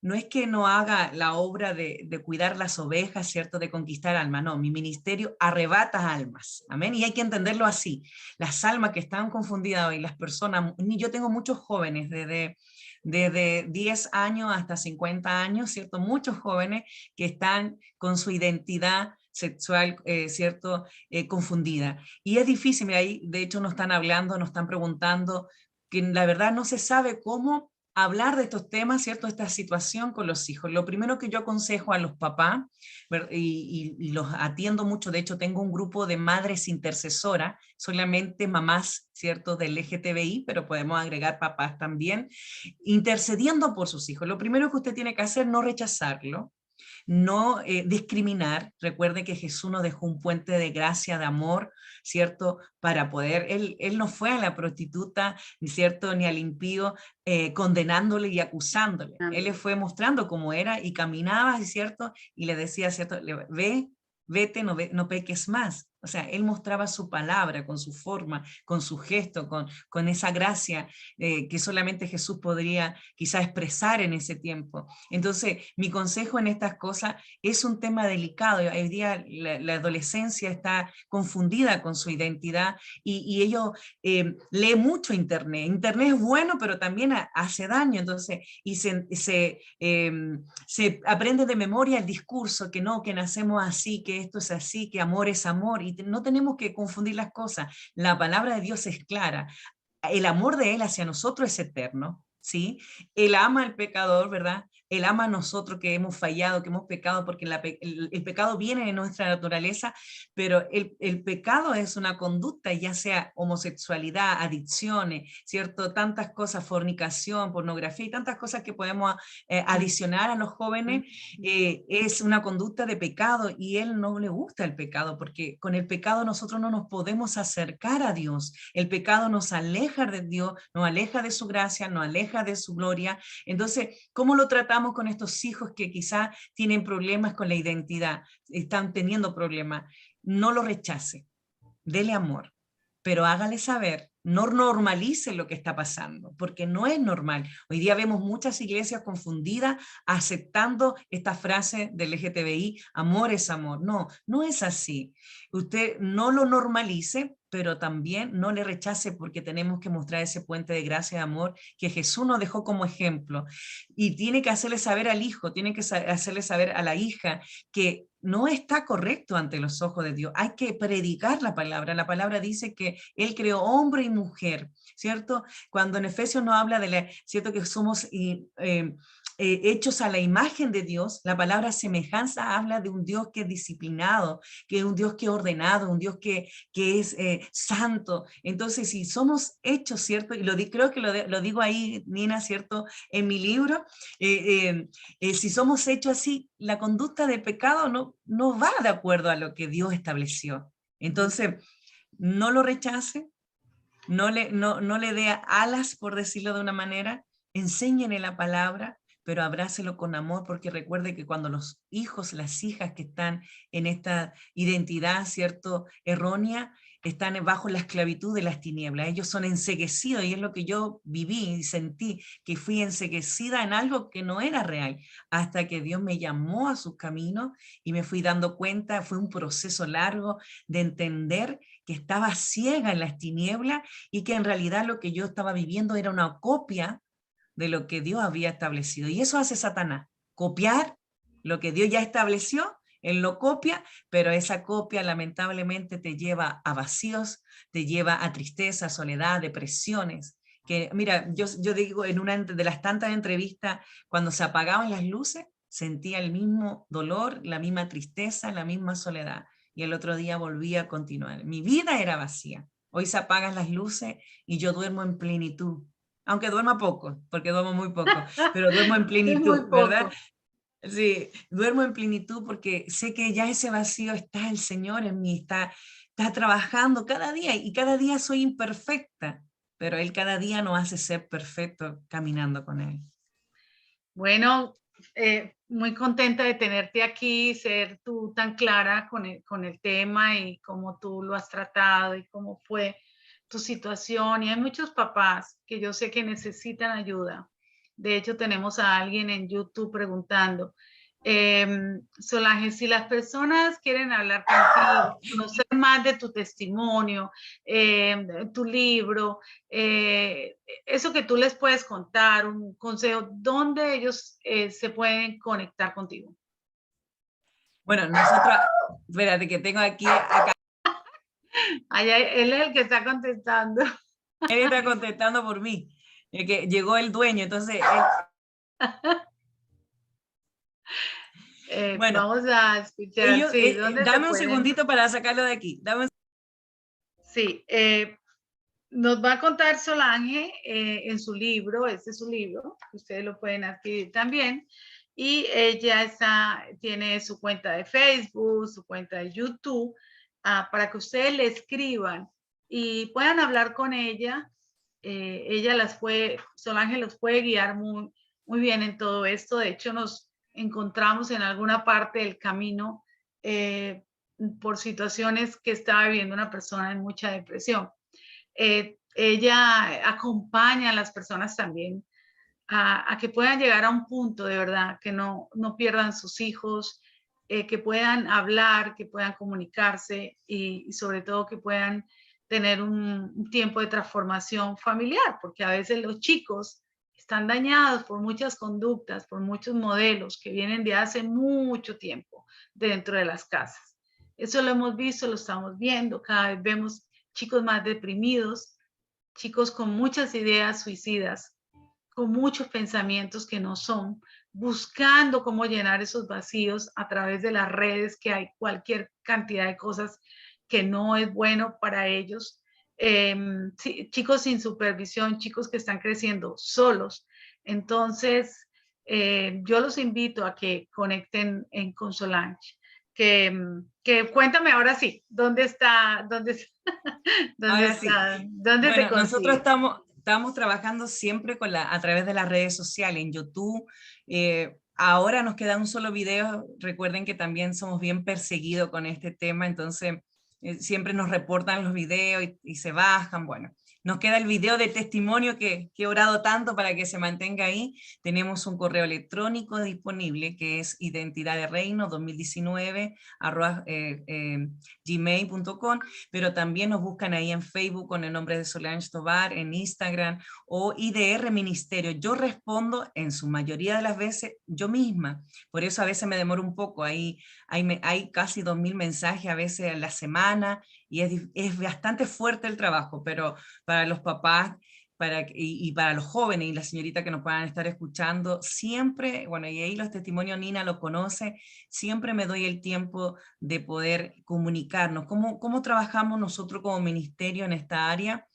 no es que no haga la obra de cuidar las ovejas, ¿cierto? De conquistar almas, no, mi ministerio arrebata almas, amén, y hay que entenderlo así. Las almas que están confundidas hoy, las personas, yo tengo muchos jóvenes desde 10 años hasta 50 años, ¿cierto? Muchos jóvenes que están con su identidad sexual, ¿cierto? Confundida. Y es difícil, mira, ahí de hecho nos están hablando, nos están preguntando, que la verdad no se sabe cómo hablar de estos temas, ¿cierto? Esta situación con los hijos. Lo primero que yo aconsejo a los papás, y los atiendo mucho, de hecho tengo un grupo de madres intercesoras, solamente mamás, ¿cierto? Del LGTBI, pero podemos agregar papás también, intercediendo por sus hijos. Lo primero que usted tiene que hacer, no rechazarlo, no discriminar. Recuerde que Jesús nos dejó un puente de gracia, de amor, ¿cierto? Para poder, él no fue a la prostituta, ¿cierto? Ni al impío condenándole y acusándole. Él le fue mostrando cómo era y caminaba, ¿cierto? Y le decía, ¿cierto? Vete, no peques más. O sea, él mostraba su palabra con su forma, con su gesto, con esa gracia que solamente Jesús podría quizá expresar en ese tiempo. Entonces, mi consejo en estas cosas es un tema delicado. Hoy día la adolescencia está confundida con su identidad y ellos leen mucho Internet. Internet es bueno, pero también hace daño. Entonces, y se aprende de memoria el discurso, que no, que nacemos así, que esto es así, que amor es amor. Y no tenemos que confundir las cosas. La palabra de Dios es clara. El amor de Él hacia nosotros es eterno, ¿sí? Él ama al pecador, ¿verdad? Él ama a nosotros que hemos fallado, que hemos pecado, porque el pecado viene de nuestra naturaleza, pero el pecado es una conducta, ya sea homosexualidad, adicciones, ¿cierto? Tantas cosas, fornicación, pornografía y tantas cosas que podemos adicionar a los jóvenes, es una conducta de pecado y Él no le gusta el pecado, porque con el pecado nosotros no nos podemos acercar a Dios. El pecado nos aleja de Dios, nos aleja de su gracia, nos aleja de su gloria. Entonces, ¿cómo lo tratamos con estos hijos que quizás tienen problemas con la identidad, están teniendo problemas? No lo rechace, dele amor, pero hágale saber, no normalice lo que está pasando, porque no es normal. Hoy día vemos muchas iglesias confundidas aceptando esta frase del LGTBI, amor es amor. No, no es así. Usted no lo normalice, pero también no le rechace, porque tenemos que mostrar ese puente de gracia y de amor que Jesús nos dejó como ejemplo. Y tiene que hacerle saber al hijo, tiene que hacerle saber a la hija que no está correcto ante los ojos de Dios. Hay que predicar la palabra. La palabra dice que Él creó hombre y mujer, ¿cierto? Cuando en Efesios nos habla ¿cierto? Que somos hechos a la imagen de Dios, la palabra semejanza habla de un Dios que es disciplinado, que es un Dios que es ordenado, un Dios que es santo. Entonces, si somos hechos, ¿cierto? Y creo que lo digo ahí, Nina, ¿cierto? En mi libro, si somos hechos así, la conducta de pecado no va de acuerdo a lo que Dios estableció. Entonces, no lo rechace, no le dé alas, por decirlo de una manera, enséñenle la palabra, pero abrácelo con amor, porque recuerde que cuando los hijos, las hijas que están en esta identidad, ¿cierto?, errónea, están bajo la esclavitud de las tinieblas. Ellos son enceguecidos, y es lo que yo viví y sentí, que fui enceguecida en algo que no era real, hasta que Dios me llamó a sus caminos y me fui dando cuenta. Fue un proceso largo de entender que estaba ciega en las tinieblas y que en realidad lo que yo estaba viviendo era una copia de lo que Dios había establecido. Y eso hace Satanás, copiar lo que Dios ya estableció. Él lo copia, pero esa copia lamentablemente te lleva a vacíos, te lleva a tristeza, soledad, depresiones. Que, mira, yo digo, en una de las tantas entrevistas, cuando se apagaban las luces, sentía el mismo dolor, la misma tristeza, la misma soledad. Y el otro día volví a continuar. Mi vida era vacía. Hoy se apagan las luces y yo duermo en plenitud. Aunque duerma poco, porque duermo muy poco, pero duermo en plenitud, ¿verdad? Sí, duermo en plenitud porque sé que ya ese vacío está el Señor en mí, está trabajando cada día, y cada día soy imperfecta, pero Él cada día nos hace ser perfectos caminando con Él. Bueno, muy contenta de tenerte aquí, ser tú tan clara con el tema y cómo tú lo has tratado y cómo fue tu situación. Y hay muchos papás que yo sé que necesitan ayuda. De hecho, tenemos a alguien en YouTube preguntando, Solange, si las personas quieren hablar contigo, conocer más de tu testimonio, tu libro, eso que tú les puedes contar, un consejo, ¿dónde ellos se pueden conectar contigo? Bueno, nosotros, espérate que tengo acá. Allá, él es el que está contestando. Él está contestando por mí, que llegó el dueño, entonces bueno, vamos a escuchar. Sí, ¿dónde dame un pueden? segundito para sacarlo de aquí. Sí, nos va a contar Solange en su libro, este es su libro, ustedes lo pueden adquirir también, y ella tiene su cuenta de Facebook, su cuenta de YouTube, para que ustedes le escriban y puedan hablar con ella. Solange los puede guiar muy, muy bien en todo esto. De hecho, nos encontramos en alguna parte del camino por situaciones que estaba viviendo una persona en mucha depresión. Ella acompaña a las personas también a que puedan llegar a un punto de verdad, que no pierdan sus hijos, que puedan hablar, que puedan comunicarse y sobre todo que puedan tener un tiempo de transformación familiar, porque a veces los chicos están dañados por muchas conductas, por muchos modelos que vienen de hace mucho tiempo dentro de las casas. Eso lo hemos visto, lo estamos viendo, cada vez vemos chicos más deprimidos, chicos con muchas ideas suicidas, con muchos pensamientos que no son, buscando cómo llenar esos vacíos a través de las redes, que hay cualquier cantidad de cosas que no es bueno para ellos. Chicos sin supervisión, chicos que están creciendo solos. Entonces, yo los invito a que conecten con Solange. Que cuéntame ahora sí, ¿dónde está? ¿Dónde está? ¿Dónde te consigues? Nosotros estamos trabajando siempre a través de las redes sociales, en YouTube. Ahora nos queda un solo video. Recuerden que también somos bien perseguidos con este tema, entonces siempre nos reportan los videos y se bajan, bueno. Nos queda el video de testimonio que he orado tanto para que se mantenga ahí. Tenemos un correo electrónico disponible que es identidadereino2019@gmail.com, pero también nos buscan ahí en Facebook con el nombre de Solange Tovar, en Instagram o IDR Ministerio. Yo respondo en su mayoría de las veces yo misma, por eso a veces me demoro un poco. Hay casi 2000 mensajes a veces a la semana y es bastante fuerte el trabajo, pero para los papás y para los jóvenes y las señoritas que nos puedan estar escuchando, siempre, bueno, y ahí los testimonios Nina lo conoce, siempre me doy el tiempo de poder comunicarnos. ¿Cómo trabajamos nosotros como ministerio en esta área?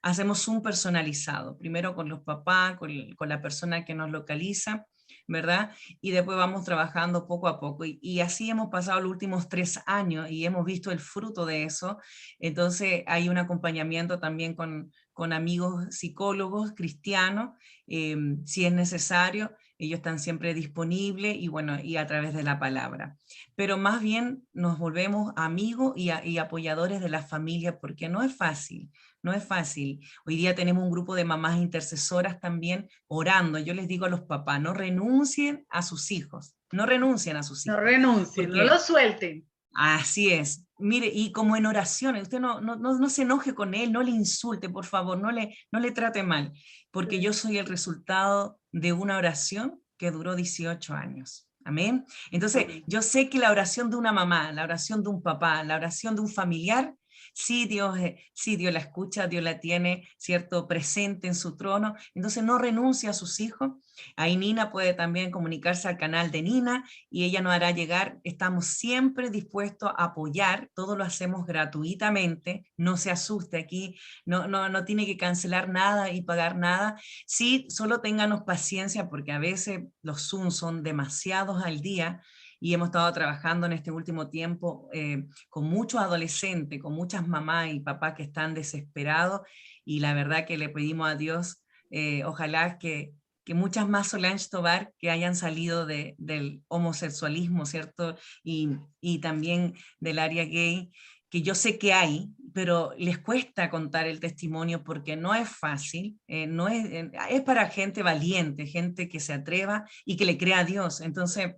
Hacemos un personalizado, primero con los papás, con la persona que nos localiza, ¿verdad? Y después vamos trabajando poco a poco. Y así hemos pasado los últimos 3 años y hemos visto el fruto de eso. Entonces hay un acompañamiento también con amigos psicólogos cristianos, si es necesario. Ellos están siempre disponibles y bueno, y a través de la palabra. Pero más bien nos volvemos amigos y apoyadores de la familia, porque no es fácil. No es fácil. Hoy día tenemos un grupo de mamás intercesoras también orando. Yo les digo a los papás, no renuncien a sus hijos, no renuncien a sus hijos. No renuncien, no lo suelten. Así es. Mire, y como en oraciones, usted no se enoje con él, no le insulte, por favor, no le trate mal, porque yo soy el resultado de una oración que duró 18 años. Amén. Entonces, yo sé que la oración de una mamá, la oración de un papá, la oración de un familiar, sí Dios la escucha, Dios la tiene, ¿cierto?, presente en su trono. Entonces no renuncia a sus hijos. Ahí Nina puede también comunicarse al canal de Nina y ella nos hará llegar. Estamos siempre dispuestos a apoyar, todo lo hacemos gratuitamente, no se asuste aquí, no tiene que cancelar nada y pagar nada. Sí, solo ténganos paciencia porque a veces los Zoom son demasiados al día y hemos estado trabajando en este último tiempo con muchos adolescentes, con muchas mamás y papás que están desesperados y la verdad que le pedimos a Dios, ojalá que muchas más Solange Tovar que hayan salido del homosexualismo, ¿cierto? Y también del área gay, que yo sé que hay, pero les cuesta contar el testimonio porque no es fácil, es para gente valiente, gente que se atreva y que le crea a Dios. Entonces,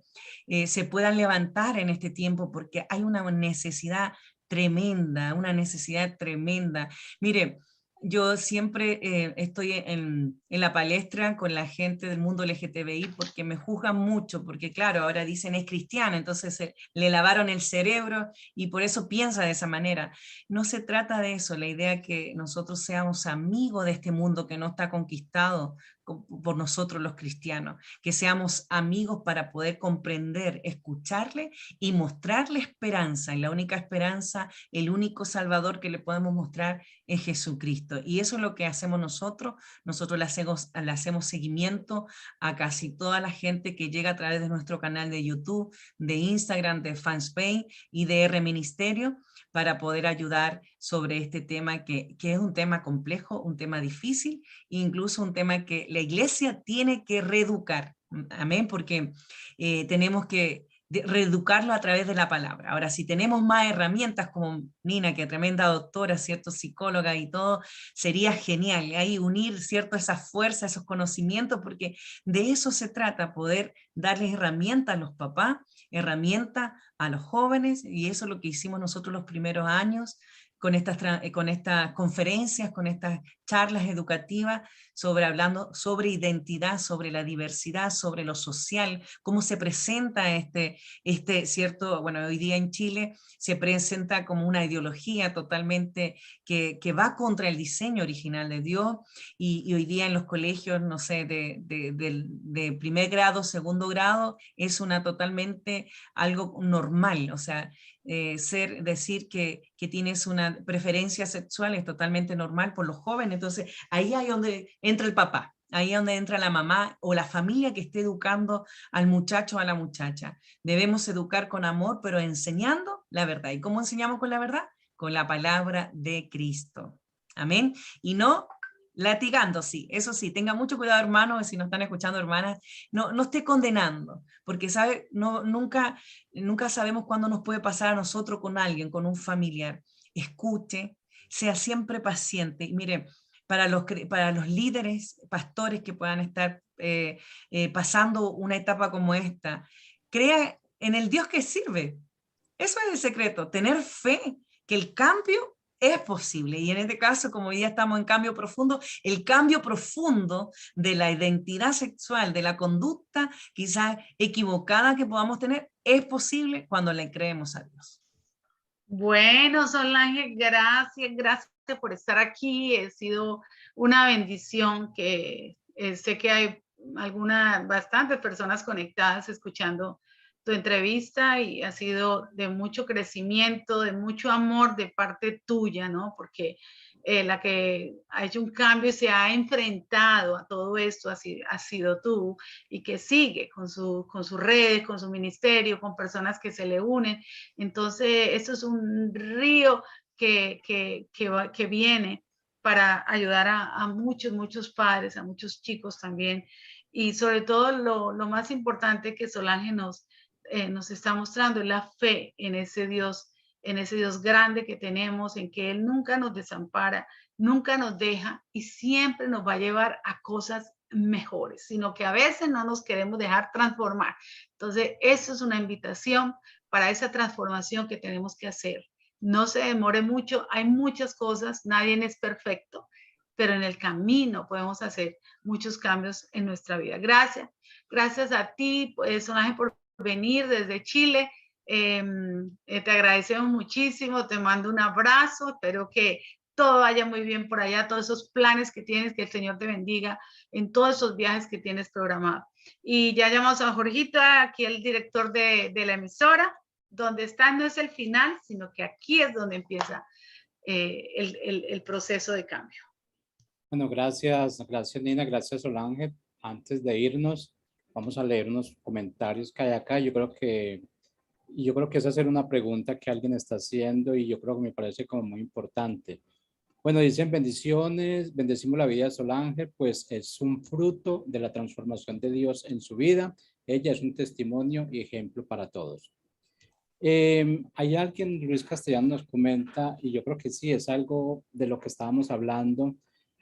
se puedan levantar en este tiempo porque hay una necesidad tremenda, una necesidad tremenda. Mire, yo siempre estoy en la palestra con la gente del mundo LGTBI porque me juzgan mucho, porque claro, ahora dicen es cristiana, entonces le lavaron el cerebro y por eso piensa de esa manera. No se trata de eso, la idea es que nosotros seamos amigos de este mundo que no está conquistado por nosotros los cristianos, que seamos amigos para poder comprender, escucharle y mostrarle esperanza, y la única esperanza, el único salvador que le podemos mostrar es Jesucristo, y eso es lo que hacemos nosotros le hacemos seguimiento a casi toda la gente que llega a través de nuestro canal de YouTube, de Instagram, de Fanspage y de R Ministerio, para poder ayudar sobre este tema que es un tema complejo, un tema difícil, incluso un tema que la iglesia tiene que reeducar, amén, porque tenemos que reeducarlo a través de la palabra. Ahora, si tenemos más herramientas como Nina, que es tremenda doctora, ¿cierto?, psicóloga y todo, sería genial, ahí unir, ¿cierto?, esas fuerzas, esos conocimientos, porque de eso se trata, poder darles herramientas a los papás, herramientas a los jóvenes, y eso es lo que hicimos nosotros los primeros años, con estas conferencias, con estas charlas educativas, hablando sobre identidad, sobre la diversidad, sobre lo social, cómo se presenta cierto, bueno, hoy día en Chile se presenta como una ideología totalmente que va contra el diseño original de Dios, y hoy día en los colegios, no sé, de primer grado, segundo grado, es totalmente algo normal, o sea, decir que tienes una preferencia sexual es totalmente normal por los jóvenes. Entonces ahí es donde entra el papá, ahí es donde entra la mamá o la familia que esté educando al muchacho o a la muchacha. Debemos educar con amor, pero enseñando la verdad. ¿Y cómo enseñamos con la verdad? Con la palabra de Cristo. Amén. Y no latigando, sí, eso sí, tenga mucho cuidado, hermanos, si nos están escuchando, hermanas, no esté condenando, porque nunca sabemos cuándo nos puede pasar a nosotros con alguien, con un familiar. escuche, sea siempre paciente. Y mire, para los líderes, pastores que puedan estar pasando una etapa como esta, crea en el Dios que sirve. Eso es el secreto, tener fe que el cambio es posible. Y en este caso, como ya estamos en cambio profundo, el cambio profundo de la identidad sexual, de la conducta quizás equivocada que podamos tener, es posible cuando le creemos a Dios. Bueno, Solange, gracias por estar aquí. Ha sido una bendición que sé que hay bastantes personas conectadas escuchando tu entrevista y ha sido de mucho crecimiento, de mucho amor de parte tuya, ¿no? Porque la que ha hecho un cambio y se ha enfrentado a todo esto ha sido tú, y que sigue con sus redes, con su ministerio, con personas que se le unen. Entonces, esto es un río que viene para ayudar a muchos padres, a muchos chicos también. Y sobre todo lo más importante que Solange nos está mostrando es la fe en ese Dios grande que tenemos, en que Él nunca nos desampara, nunca nos deja y siempre nos va a llevar a cosas mejores, sino que a veces no nos queremos dejar transformar. Entonces, eso es una invitación para esa transformación que tenemos que hacer. No se demore mucho, hay muchas cosas, nadie es perfecto, pero en el camino podemos hacer muchos cambios en nuestra vida. Gracias a ti, Solange, por venir desde Chile. Te agradecemos muchísimo, te mando un abrazo, espero que todo vaya muy bien por allá, todos esos planes que tienes, que el Señor te bendiga en todos esos viajes que tienes programados. Y ya llamamos a Jorgito, aquí el director de la emisora. Donde está no es el final, sino que aquí es donde empieza el proceso de cambio. Bueno, gracias Nina, gracias Solange. Antes de irnos, vamos a leer unos comentarios que hay acá. Yo creo que es hacer una pregunta que alguien está haciendo y yo creo que me parece como muy importante. Bueno, dicen bendiciones, bendecimos la vida de Solange, pues es un fruto de la transformación de Dios en su vida. Ella es un testimonio y ejemplo para todos. Hay alguien, Luis Castellano nos comenta, y yo creo que sí, es algo de lo que estábamos hablando,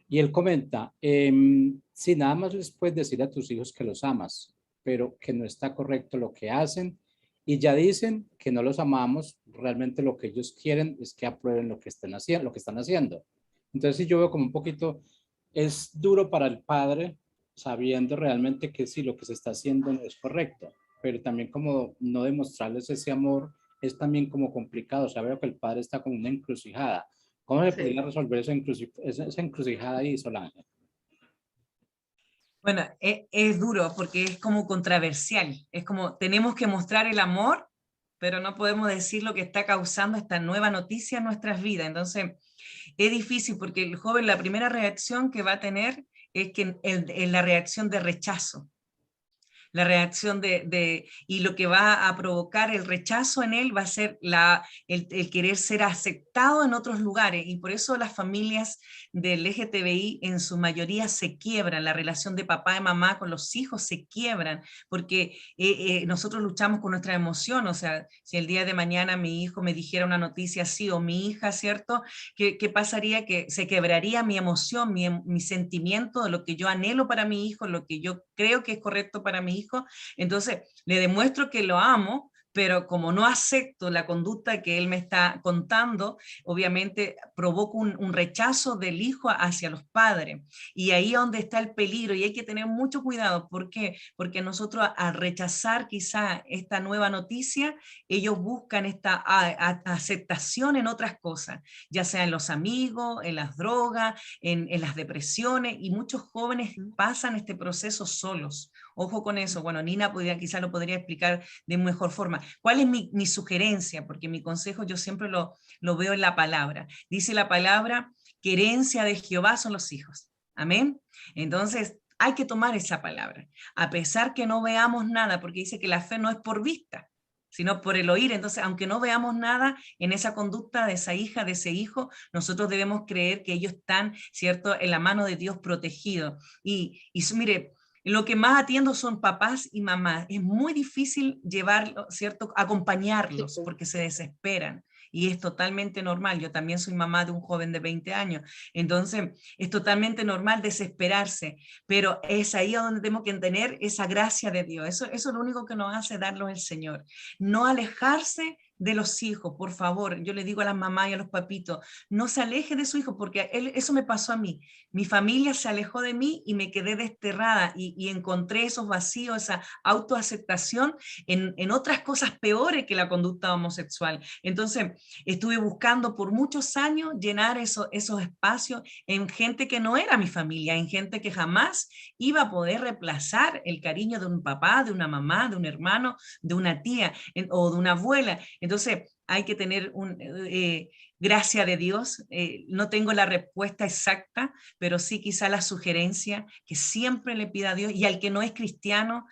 y él comenta, si nada más les puedes decir a tus hijos que los amas, pero que no está correcto lo que hacen, y ya dicen que no los amamos, realmente lo que ellos quieren es que aprueben lo que están haciendo. Entonces sí, yo veo como un poquito, es duro para el padre, sabiendo realmente que sí, lo que se está haciendo no es correcto, pero también como no demostrarles ese amor es también como complicado. O sea, veo que el padre está como una encrucijada. ¿Cómo se podría resolver esa encrucijada ahí, Solange? Bueno, es duro porque es como controversial. Es como tenemos que mostrar el amor, pero no podemos decir lo que está causando esta nueva noticia en nuestras vidas. Entonces, es difícil porque el joven, la primera reacción que va a tener es que la reacción de rechazo. La reacción y lo que va a provocar el rechazo en él va a ser el querer ser aceptado en otros lugares, y por eso las familias del LGTBI en su mayoría se quiebran, la relación de papá y mamá con los hijos se quiebran, porque nosotros luchamos con nuestra emoción. O sea, si el día de mañana mi hijo me dijera una noticia así, o mi hija, ¿cierto? ¿Qué pasaría? Que se quebraría mi emoción, mi sentimiento de lo que yo anhelo para mi hijo, lo que yo creo que es correcto para mi hijo. Entonces le demuestro que lo amo, pero como no acepto la conducta que él me está contando, obviamente provoco un rechazo del hijo hacia los padres. Y ahí es donde está el peligro, y hay que tener mucho cuidado. ¿Por qué? Porque nosotros, al rechazar quizá esta nueva noticia, ellos buscan esta aceptación en otras cosas, ya sea en los amigos, en las drogas, en las depresiones, y muchos jóvenes pasan este proceso solos. Ojo con eso. Bueno, Nina quizá lo podría explicar de mejor forma. ¿Cuál es mi sugerencia? Porque mi consejo yo siempre lo veo en la palabra. Dice la palabra que herencia de Jehová son los hijos. Amén. Entonces hay que tomar esa palabra, a pesar que no veamos nada, porque dice que la fe no es por vista, sino por el oír. Entonces, aunque no veamos nada en esa conducta de esa hija, de ese hijo, nosotros debemos creer que ellos están, ¿cierto?, en la mano de Dios protegidos. Y mire, lo que más atiendo son papás y mamás. Es muy difícil llevarlo, ¿cierto?, acompañarlos, porque se desesperan. y es totalmente normal. Yo también soy mamá de un joven de 20 años, entonces es totalmente normal desesperarse, pero es ahí a donde tenemos que tener esa gracia de Dios. Eso es lo único que nos hace darnos el Señor. No alejarse de los hijos, por favor. Yo le digo a las mamás y a los papitos, no se aleje de su hijo, porque eso me pasó a mí. Mi familia se alejó de mí y me quedé desterrada y encontré esos vacíos, esa autoaceptación en otras cosas peores que la conducta homosexual. Entonces, estuve buscando por muchos años llenar esos espacios en gente que no era mi familia, en gente que jamás iba a poder reemplazar el cariño de un papá, de una mamá, de un hermano, de una tía o de una abuela. Entonces, hay que tener gracia de Dios. No tengo la respuesta exacta, pero sí quizá la sugerencia que siempre le pida a Dios, y al que no es cristiano,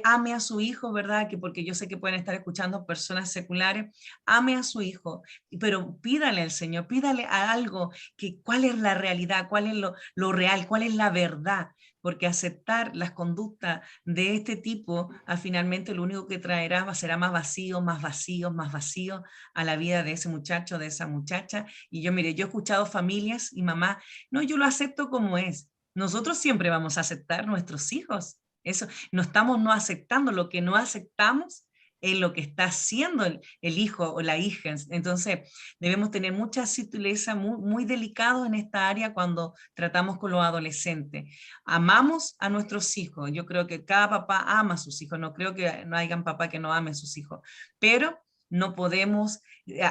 ame a su hijo, ¿verdad? Que porque yo sé que pueden estar escuchando personas seculares, ame a su hijo, pero pídale al Señor, pídale a algo, que cuál es la realidad, cuál es lo real, cuál es la verdad, porque aceptar las conductas de este tipo, finalmente lo único que traerá será más vacío, más vacío, más vacío a la vida de ese muchacho, de esa muchacha. Y yo, mire, yo he escuchado familias y mamá, no, yo lo acepto como es. Nosotros siempre vamos a aceptar nuestros hijos. Eso, no estamos no aceptando, lo que no aceptamos es lo que está haciendo el hijo o la hija. Entonces, debemos tener mucha sutileza, muy delicados en esta área cuando tratamos con los adolescentes. Amamos a nuestros hijos. Yo creo que cada papá ama a sus hijos. No creo que no hayan papá que no ame a sus hijos. Pero no podemos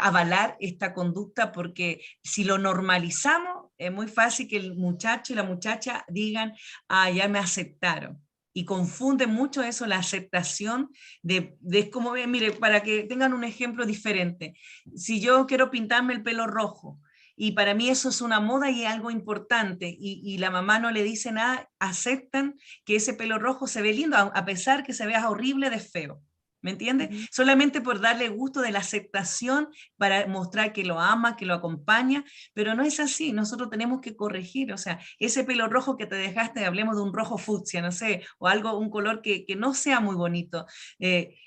avalar esta conducta, porque si lo normalizamos, es muy fácil que el muchacho y la muchacha digan, ah, ya me aceptaron. Y confunde mucho eso, la aceptación de como, mire, para que tengan un ejemplo diferente. Si yo quiero pintarme el pelo rojo, y para mí eso es una moda y algo importante, y la mamá no le dice nada, aceptan que ese pelo rojo se ve lindo, a pesar que se vea horrible de feo. ¿Me entiendes? Uh-huh. Solamente por darle gusto de la aceptación, para mostrar que lo ama, que lo acompaña, pero no es así. Nosotros tenemos que corregir, o sea, ese pelo rojo que te dejaste, hablemos de un rojo fucsia, no sé, o algo, un color que no sea muy bonito,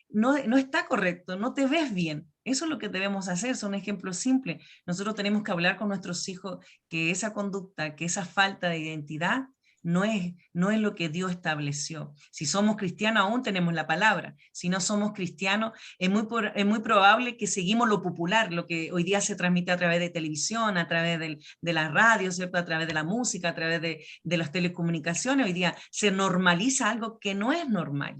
no está correcto, no te ves bien. Eso es lo que debemos hacer, son ejemplos simples. Nosotros tenemos que hablar con nuestros hijos que esa conducta, que esa falta de identidad, no es lo que Dios estableció. Si somos cristianos, aún tenemos la palabra. Si no somos cristianos, es muy probable que seguimos lo popular, lo que hoy día se transmite a través de televisión, a través de la radio, ¿cierto? A través de la música, a través de las telecomunicaciones. Hoy día se normaliza algo que no es normal.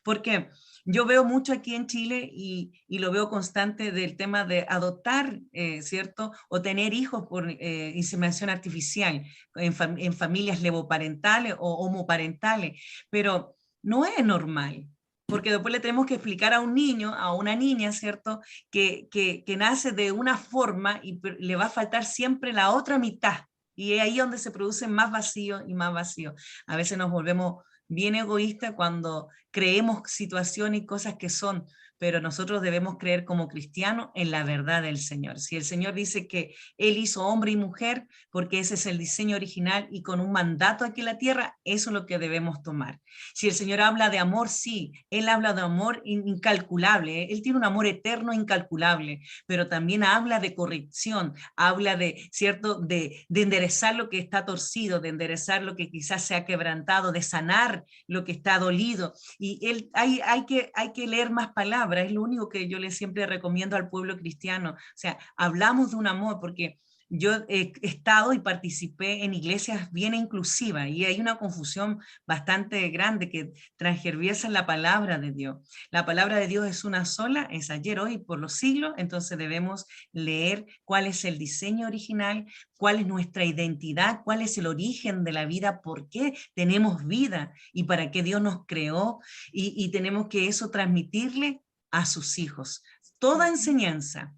Porque yo veo mucho aquí en Chile y lo veo constante del tema de adoptar, ¿cierto? O tener hijos por inseminación artificial en familias levoparentales o homoparentales, pero no es normal. Porque después le tenemos que explicar a un niño, a una niña, ¿cierto? Que nace de una forma y le va a faltar siempre la otra mitad. Y es ahí donde se producen más vacío y más vacío. A veces nos volvemos bien egoístas cuando creemos situaciones y cosas que son, pero nosotros debemos creer como cristianos en la verdad del Señor. Si el Señor dice que Él hizo hombre y mujer, porque ese es el diseño original y con un mandato aquí en la tierra, eso es lo que debemos tomar. Si el Señor habla de amor, sí, Él habla de amor incalculable, Él tiene un amor eterno incalculable, pero también habla de corrección, habla de, ¿cierto?, de enderezar lo que está torcido, de enderezar lo que quizás se ha quebrantado, de sanar lo que está dolido. Y hay que leer más palabras, es lo único que yo le siempre recomiendo al pueblo cristiano. O sea, hablamos de un amor, porque yo he estado y participé en iglesias bien inclusivas y hay una confusión bastante grande que transgiversa la palabra de Dios. La palabra de Dios es una sola, es ayer, hoy, por los siglos, entonces debemos leer cuál es el diseño original, cuál es nuestra identidad, cuál es el origen de la vida, por qué tenemos vida y para qué Dios nos creó, y tenemos que eso transmitirle a sus hijos. Toda enseñanza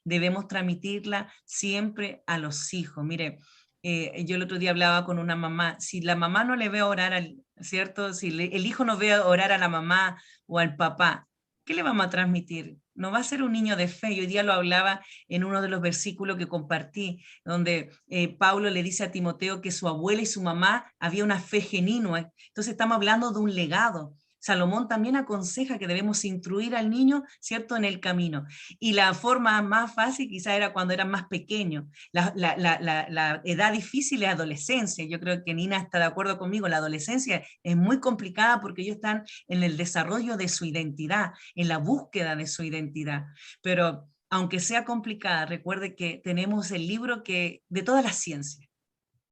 debemos transmitirla siempre a los hijos. Mire, yo el otro día hablaba con una mamá, si la mamá no le ve orar, ¿cierto? Si el hijo no ve orar a la mamá o al papá, ¿qué le vamos a transmitir? No va a ser un niño de fe. Yo hoy día lo hablaba en uno de los versículos que compartí, donde Pablo le dice a Timoteo que su abuela y su mamá había una fe genuina. Entonces estamos hablando de un legado. Salomón también aconseja que debemos instruir al niño, ¿cierto?, en el camino. Y la forma más fácil quizá era cuando eran más pequeños. La edad difícil es adolescencia. Yo creo que Nina está de acuerdo conmigo. La adolescencia es muy complicada porque ellos están en el desarrollo de su identidad, en la búsqueda de su identidad. Pero aunque sea complicada, recuerde que tenemos el libro de todas las ciencias,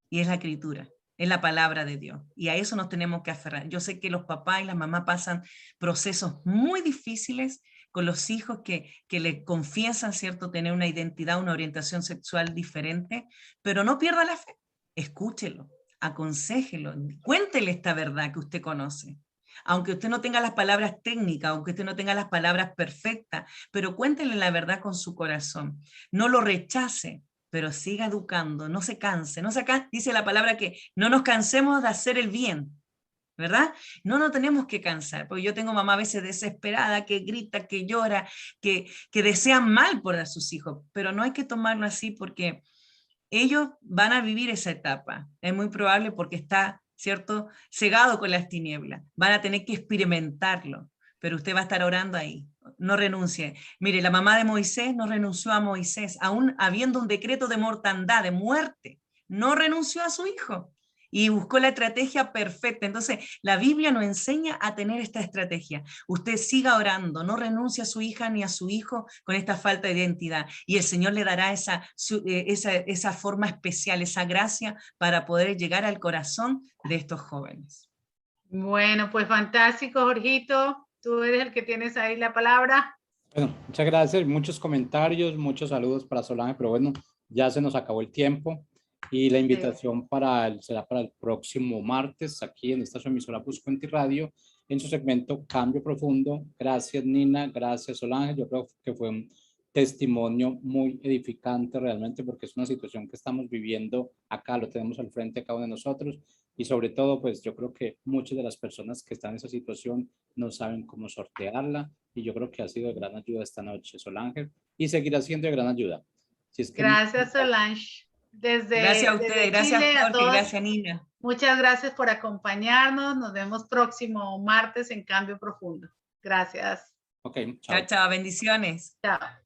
y es la Escritura. Es la palabra de Dios, y a eso nos tenemos que aferrar. Yo sé que los papás y las mamás pasan procesos muy difíciles con los hijos que le confiesan, ¿cierto?, tener una identidad, una orientación sexual diferente, pero no pierda la fe. Escúchelo, aconséjelo, cuéntele esta verdad que usted conoce. Aunque usted no tenga las palabras técnicas, aunque usted no tenga las palabras perfectas, pero cuéntele la verdad con su corazón. No lo rechace, pero siga educando, no se canse, dice la palabra que no nos cansemos de hacer el bien, ¿verdad? No nos tenemos que cansar, porque yo tengo mamá a veces desesperada, que grita, que llora, que desean mal por a sus hijos, pero no hay que tomarlo así porque ellos van a vivir esa etapa, es muy probable porque está, ¿cierto?, cegado con las tinieblas, van a tener que experimentarlo, pero usted va a estar orando ahí. No renuncie. Mire, la mamá de Moisés no renunció a Moisés, aún habiendo un decreto de mortandad, de muerte, no renunció a su hijo y buscó la estrategia perfecta. Entonces, la Biblia nos enseña a tener esta estrategia. Usted siga orando, no renuncie a su hija ni a su hijo con esta falta de identidad, y el Señor le dará esa forma especial, esa gracia para poder llegar al corazón de estos jóvenes. Bueno, pues fantástico, Jorgito. Tú eres el que tienes ahí la palabra. Bueno, muchas gracias, muchos comentarios, muchos saludos para Solange, pero bueno, ya se nos acabó el tiempo y la invitación será para el próximo martes aquí en esta su emisora Busco en Ti Radio, en su segmento Cambio Profundo. Gracias, Nina, gracias, Solange. Yo creo que fue un testimonio muy edificante realmente, porque es una situación que estamos viviendo acá, lo tenemos al frente de cada uno de nosotros, y sobre todo, pues yo creo que muchas de las personas que están en esa situación no saben cómo sortearla, y yo creo que ha sido de gran ayuda esta noche, Solange, y seguirá siendo de gran ayuda. Si es que gracias, Solange. Gracias a ustedes, gracias Chile, Jorge, a todos, gracias Nina. Muchas gracias por acompañarnos. Nos vemos próximo martes en Cambio Profundo. Gracias. Ok, chao. Chao, chao, bendiciones. Chao.